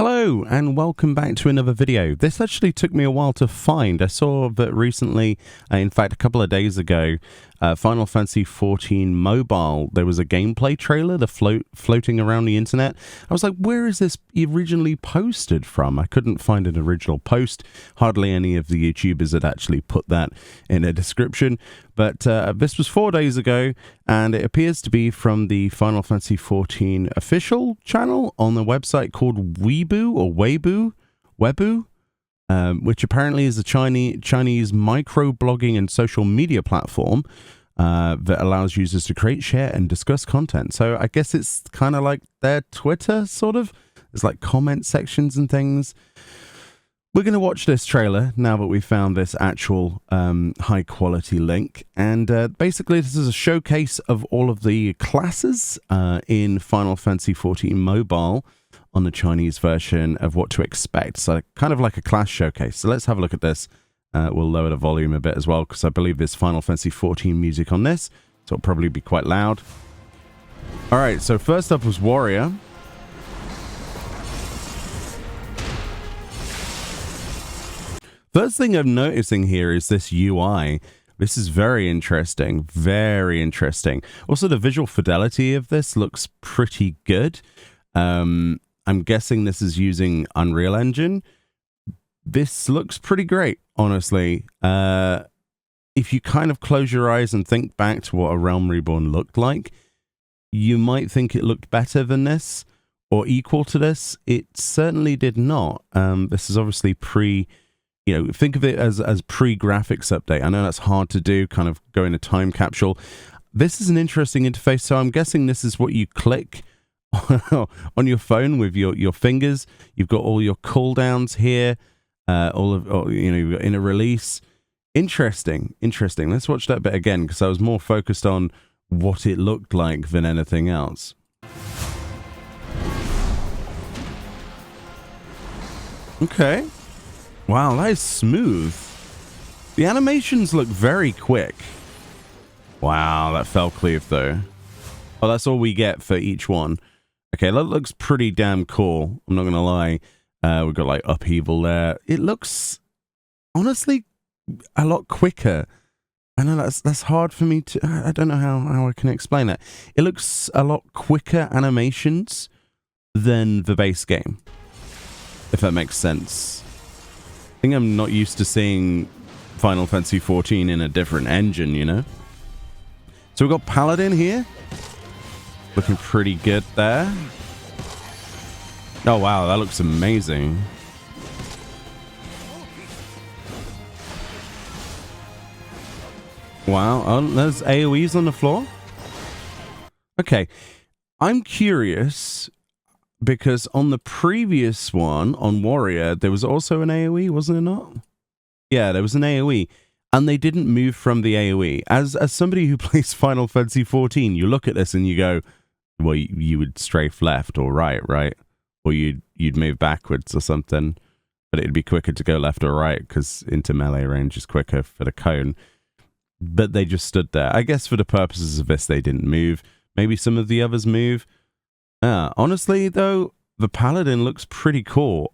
Hello and welcome back to another video. This actually took me a while to find. I saw that recently, in fact a couple of days ago, Final Fantasy XIV Mobile, there was a gameplay trailer floating around the internet. I was like, where is this originally posted from? I couldn't find an original post. Hardly any of the YouTubers had actually put that in a description. But this was 4 days ago, and it appears to be from the Final Fantasy XIV official channel on the website called Weibo, which apparently is a Chinese micro-blogging and social media platform that allows users to create, share, and discuss content. So I guess it's kind of like their Twitter, sort of. There's like comment sections and things. We're going to watch this trailer now that we found this actual high-quality link. And basically, this is a showcase of all of the classes in Final Fantasy XIV Mobile on the Chinese version of what to expect. So kind of like a class showcase. So let's have a look at this. We'll lower the volume a bit as well, because I believe there's Final Fantasy XIV music on this. So it'll probably be quite loud. All right, so first up was Warrior. First thing I'm noticing here is this UI. This is very interesting. Very interesting. Also, the visual fidelity of this looks pretty good. I'm guessing this is using Unreal Engine. This looks pretty great, honestly. If you kind of close your eyes and think back to what A Realm Reborn looked like, you might think it looked better than this or equal to this. It certainly did not. This is obviously think of it as pre-graphics update. I know that's hard to do, kind of go in a time capsule. This is an interesting interface, so I'm guessing this is what you click on your phone with your fingers. You've got all your cooldowns here, you've got in a release. Interesting. Let's watch that bit again, because I was more focused on what it looked like than anything else. Okay. Wow, that is smooth. The animations look very quick. Wow, that fell cleave though. Oh, that's all we get for each one. Okay, that looks pretty damn cool. I'm not gonna lie. We've got like upheaval there. It looks honestly a lot quicker. I know that's hard for me to. I don't know how I can explain that. It looks a lot quicker animations than the base game, if that makes sense. I think I'm not used to seeing Final Fantasy XIV in a different engine, you know? So we've got Paladin here. Looking pretty good there. Oh, wow, that looks amazing. Wow, oh, there's AoEs on the floor. Okay, I'm curious, because on the previous one, on Warrior, there was also an AoE, wasn't there not? Yeah, there was an AoE. And they didn't move from the AoE. As somebody who plays Final Fantasy XIV, you look at this and you go, well, you would strafe left or right? Or you'd move backwards or something. But it'd be quicker to go left or right, because into melee range is quicker for the cone. But they just stood there. I guess for the purposes of this, they didn't move. Maybe some of the others move. Honestly, though, the Paladin looks pretty cool.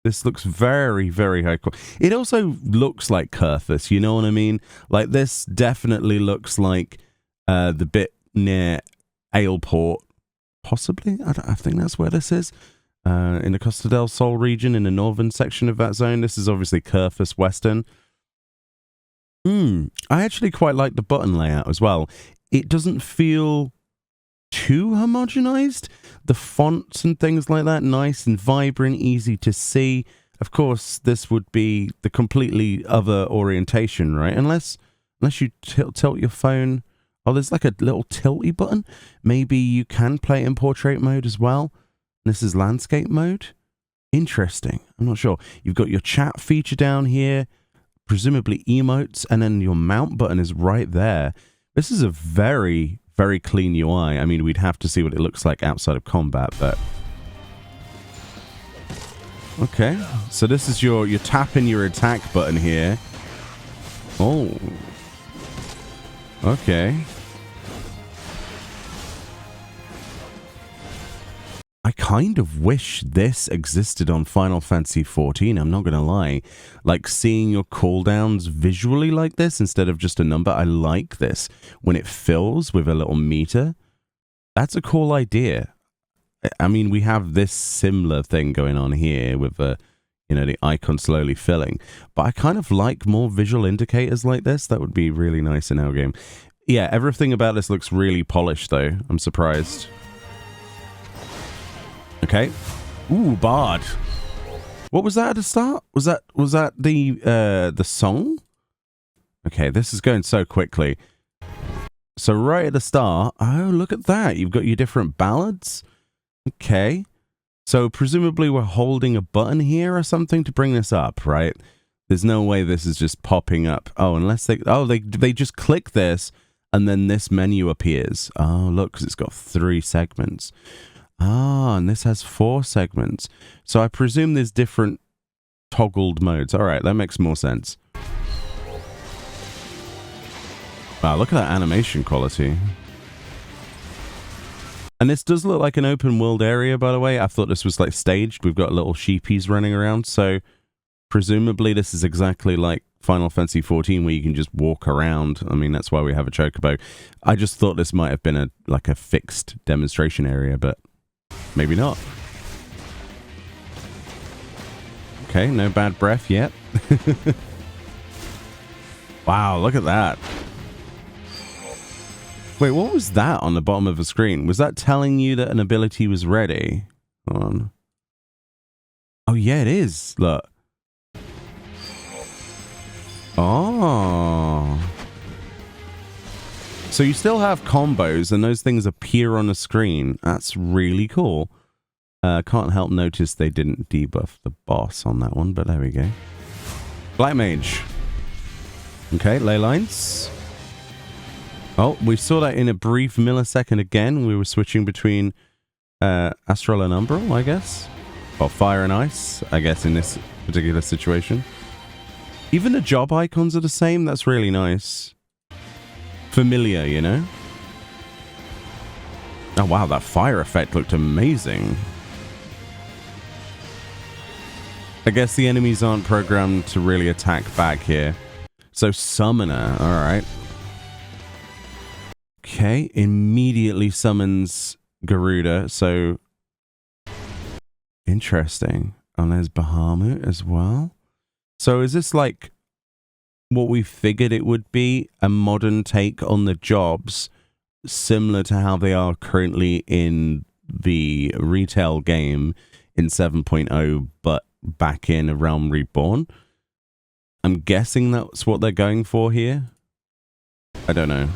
This looks very, very high quality. It also looks like Kurthus, you know what I mean? Like, this definitely looks like the bit near Aleport. Possibly? I think that's where this is. In the Costa del Sol region, in the northern section of that zone. This is obviously Kurthus Western. I actually quite like the button layout as well. It doesn't feel too homogenized. The fonts and things like that, nice and vibrant, easy to see. Of course, this would be the completely other orientation, right? Unless you tilt your phone. Oh, there's like a little tilty button. Maybe you can play in portrait mode as well. This is landscape mode. Interesting. I'm not sure. You've got your chat feature down here, presumably emotes, and then your mount button is right there. This is a very clean UI. I mean, we'd have to see what it looks like outside of combat, but okay. So this is your tapping your attack button here. Oh, okay. I kind of wish this existed on Final Fantasy XIV, I'm not going to lie. Like, seeing your cooldowns visually like this instead of just a number, I like this. When it fills with a little meter, that's a cool idea. I mean, we have this similar thing going on here with the icon slowly filling. But I kind of like more visual indicators like this. That would be really nice in our game. Yeah, everything about this looks really polished, though. I'm surprised. Okay. Ooh, Bard. What was that at the start? Was that the song? Okay, this is going so quickly. So right at the start, oh, look at that. You've got your different ballads. Okay. So presumably we're holding a button here or something to bring this up, right? There's no way this is just popping up. Oh, unless they just click this and then this menu appears. Oh, look, because it's got 3 segments. Ah, and this has 4 segments. So I presume there's different toggled modes. All right, that makes more sense. Wow, look at that animation quality. And this does look like an open world area, by the way. I thought this was like staged. We've got little sheepies running around. So presumably this is exactly like Final Fantasy XIV where you can just walk around. I mean, that's why we have a chocobo. I just thought this might have been a fixed demonstration area, but maybe not. Okay, no bad breath yet. Wow, look at that. Wait, what was that on the bottom of the screen? Was that telling you that an ability was ready? Hold on. Oh, yeah, it is. Look. Oh. So you still have combos and those things appear on the screen. That's really cool. Can't help notice they didn't debuff the boss on that one, but there we go. Black Mage. Okay, ley lines. Oh, we saw that in a brief millisecond again. We were switching between Astral and Umbral, I guess. Or Fire and Ice, I guess, in this particular situation. Even the job icons are the same. That's really nice. Familiar, you know? Oh, wow, that fire effect looked amazing. I guess the enemies aren't programmed to really attack back here. So, Summoner, alright. Okay, immediately summons Garuda, so... Interesting. And there's Bahamut as well. So is this like what we figured it would be? A modern take on the jobs, similar to how they are currently in the retail game in 7.0, but back in A Realm Reborn? I'm guessing that's what they're going for here. I don't know.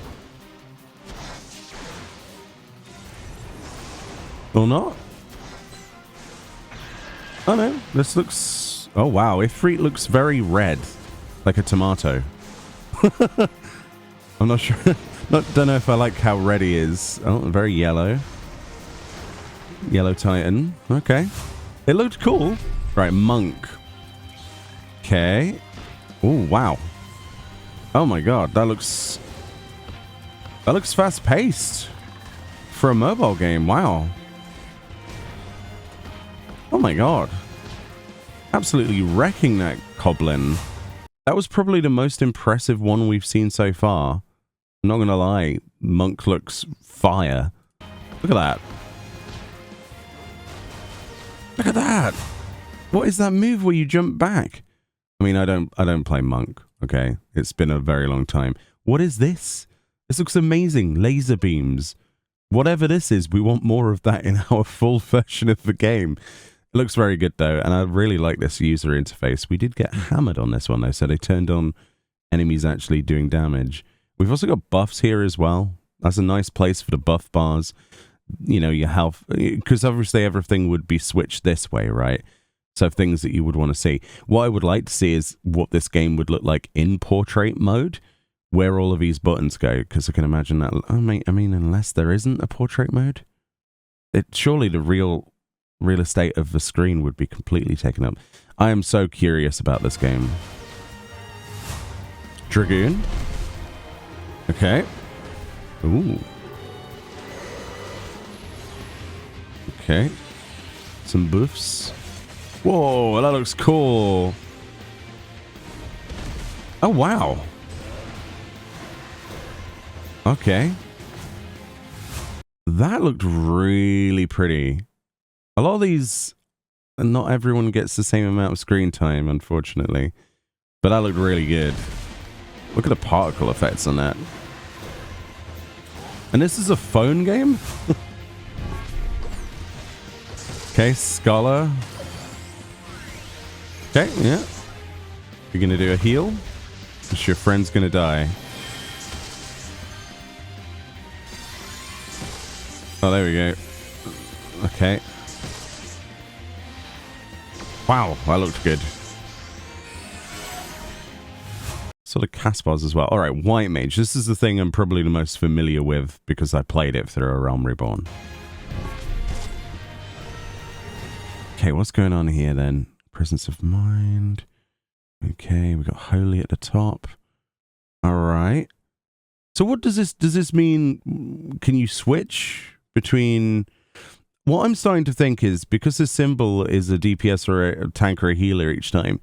Or not? Oh no, this looks... Oh wow, Ifrit looks very red. Like a tomato. I'm not sure. Don't know if I like how red he is. Oh, very yellow. Yellow Titan. Okay. It looked cool. Right, Monk. Okay. Oh, wow. Oh my god, that looks fast-paced. For a mobile game, wow. Oh my god. Absolutely wrecking that Coblin. That was probably the most impressive one we've seen so far. I'm not gonna lie, Monk looks fire. Look at that. Look at that. What is that move where you jump back? I mean, I don't play Monk, okay? It's been a very long time. What is this? This looks amazing. Laser beams. Whatever this is, we want more of that in our full version of the game. It looks very good, though, and I really like this user interface. We did get hammered on this one, though, so they turned on enemies actually doing damage. We've also got buffs here as well. That's a nice place for the buff bars. You know, your health, because obviously everything would be switched this way, right? So things that you would want to see. What I would like to see is what this game would look like in portrait mode, where all of these buttons go, because I can imagine that. I mean, unless there isn't a portrait mode, surely the real estate of the screen would be completely taken up. I am so curious about this game. Dragoon. Okay. Ooh. Okay. some buffs. Whoa, that looks cool. Oh, wow. Okay. That looked really pretty. A lot of these, not everyone gets the same amount of screen time, unfortunately. But that looked really good. Look at the particle effects on that. And this is a phone game? Okay, Scholar. Okay, yeah. You're gonna do a heal? Because your friend's gonna die. Oh, there we go. Okay. Wow, that looked good. Sort of cast bars as well. All right, White Mage. This is the thing I'm probably the most familiar with because I played it through A Realm Reborn. Okay, what's going on here then? Presence of Mind. Okay, we got Holy at the top. All right. So what does this mean? Can you switch between... What I'm starting to think is, because this symbol is a DPS or a tank or a healer each time,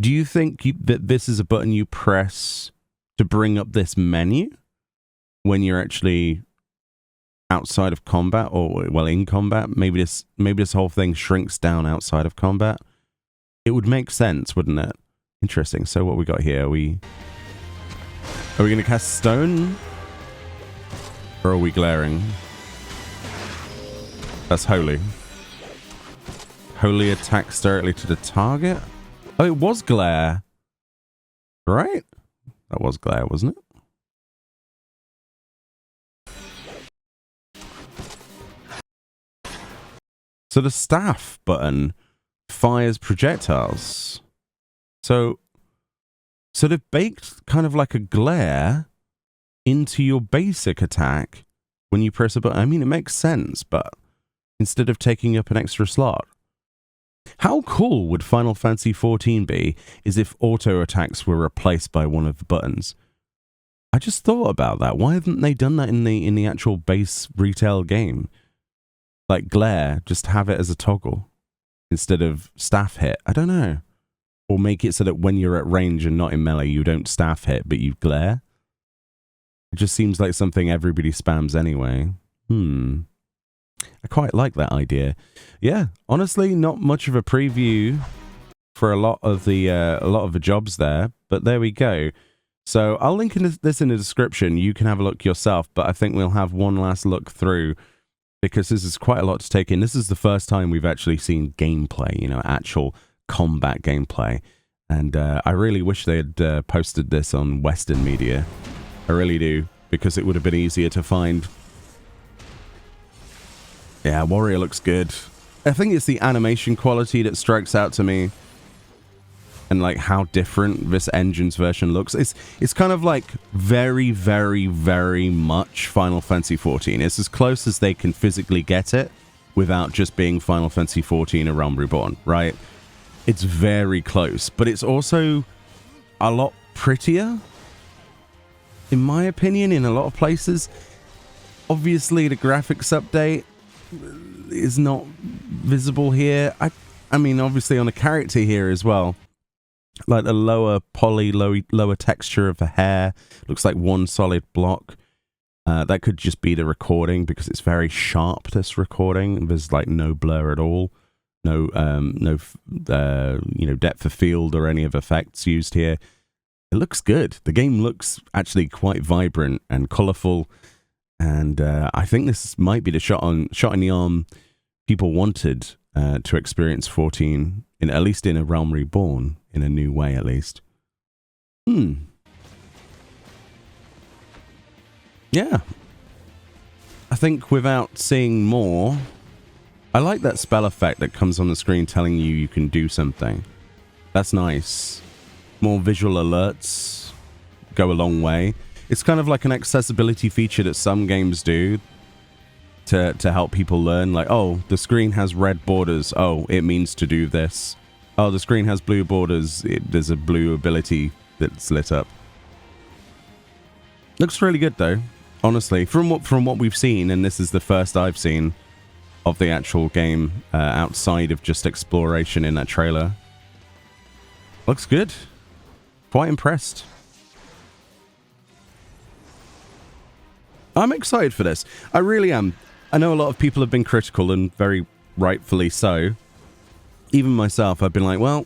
do you think that this is a button you press to bring up this menu when you're actually outside of combat, or, well, in combat? Maybe this whole thing shrinks down outside of combat. It would make sense, wouldn't it? Interesting. So what we got here? Are we going to cast Stone? Or are we glaring? That's Holy. Holy attacks directly to the target? Oh, it was glare. Right? That was glare, wasn't it? So the staff button fires projectiles. So they've baked kind of like a glare into your basic attack when you press a button. I mean, it makes sense, but instead of taking up an extra slot. How cool would Final Fantasy XIV be is if auto attacks were replaced by one of the buttons? I just thought about that. Why haven't they done that in the actual base retail game? Like glare, just have it as a toggle instead of staff hit. I don't know. Or make it so that when you're at range and not in melee, you don't staff hit, but you glare. It just seems like something everybody spams anyway. I quite like that idea. Yeah, honestly, not much of a preview for a lot of the jobs there, but there we go. So I'll link this in the description. You can have a look yourself, but I think we'll have one last look through because this is quite a lot to take in. This is the first time we've actually seen gameplay, you know, actual combat gameplay. And I really wish they had posted this on Western media. I really do, because it would have been easier to find. Yeah, Warrior looks good. I think it's the animation quality that strikes out to me. And like how different this engine's version looks. It's kind of like very, very, very much Final Fantasy XIV. It's as close as they can physically get it without just being Final Fantasy XIV A Realm Reborn, right? It's very close, but it's also a lot prettier, in my opinion, in a lot of places. Obviously, the graphics update is not visible here. I mean, obviously on the character here as well. Like the lower poly, lower texture of the hair. Looks like one solid block. That could just be the recording because it's very sharp, this recording. There's like no blur at all. No, depth of field or any of effects used here. It looks good. The game looks actually quite vibrant and colourful. And I think this might be the shot in the arm people wanted to experience 14, at least in A Realm Reborn, in a new way at least. Yeah. I think without seeing more, I like that spell effect that comes on the screen telling you can do something. That's nice. More visual alerts go a long way. It's kind of like an accessibility feature that some games do to help people learn. Like, oh, the screen has red borders. Oh, it means to do this. Oh, the screen has blue borders. There's a blue ability that's lit up. Looks really good, though. Honestly, from what we've seen, and this is the first I've seen, of the actual game outside of just exploration in that trailer. Looks good. Quite impressed. I'm excited for this. I really am. I know a lot of people have been critical, and very rightfully so. Even myself, I've been like, well,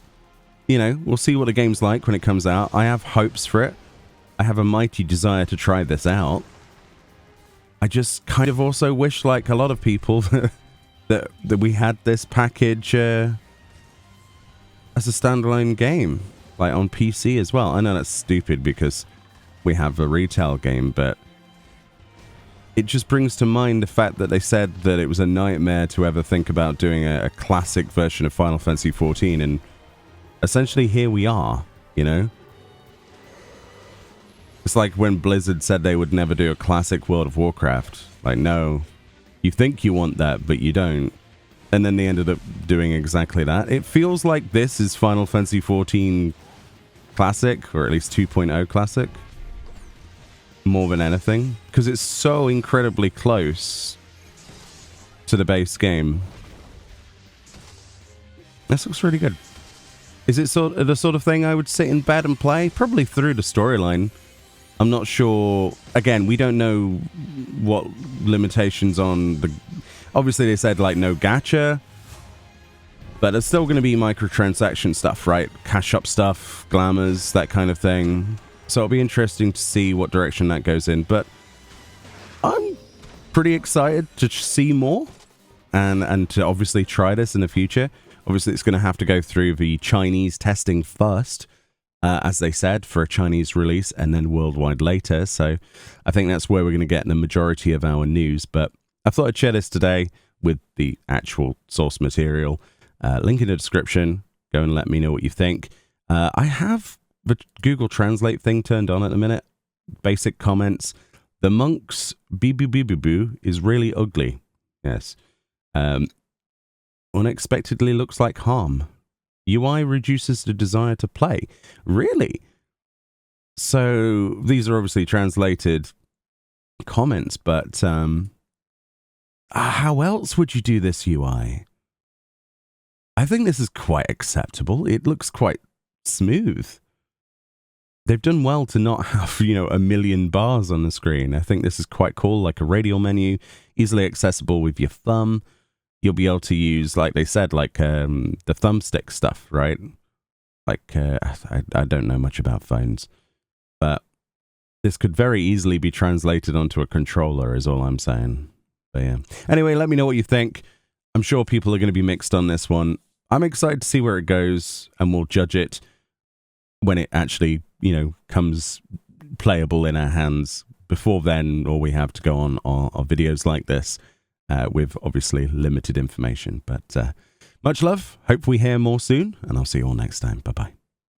you know, we'll see what the game's like when it comes out. I have hopes for it. I have a mighty desire to try this out. I just kind of also wish, like a lot of people, that we had this package as a standalone game, like on PC as well. I know that's stupid because we have a retail game, but it just brings to mind the fact that they said that it was a nightmare to ever think about doing a classic version of Final Fantasy XIV, and essentially here we are, you know? It's like when Blizzard said they would never do a classic World of Warcraft. Like, no, you think you want that, but you don't. And then they ended up doing exactly that. It feels like this is Final Fantasy XIV Classic, or at least 2.0 Classic, more than anything, because it's so incredibly close to the base game. This looks really good. Is it the sort of thing I would sit in bed and play? Probably through the storyline. I'm not sure. Again, we don't know what limitations on the... Obviously, they said, like, no gacha. But there's still going to be microtransaction stuff, right? Cash up stuff, glamours, that kind of thing. So it'll be interesting to see what direction that goes in. But I'm pretty excited to see more. And to obviously try this in the future. Obviously, it's going to have to go through the Chinese testing first, as they said, for a Chinese release, and then worldwide later. So I think that's where we're going to get the majority of our news. But I thought I'd share this today with the actual source material. Link in the description. Go and let me know what you think. I have the Google Translate thing turned on at the minute. Basic comments. The monk's boo is really ugly. Yes. Unexpectedly looks like harm. UI reduces the desire to play. Really? So these are obviously translated comments, but how else would you do this UI? I think this is quite acceptable. It looks quite smooth. They've done well to not have, you know, a million bars on the screen. I think this is quite cool, like a radial menu, easily accessible with your thumb. You'll be able to use, like they said, like the thumbstick stuff, right? Like, I don't know much about phones, but this could very easily be translated onto a controller, is all I'm saying. But yeah. Anyway, let me know what you think. I'm sure people are going to be mixed on this one. I'm excited to see where it goes, and we'll judge it when it actually, you know, comes playable in our hands. Before then, all we have to go on are videos like this. With obviously limited information. But much love. Hope we hear more soon. And I'll see you all next time. Bye-bye.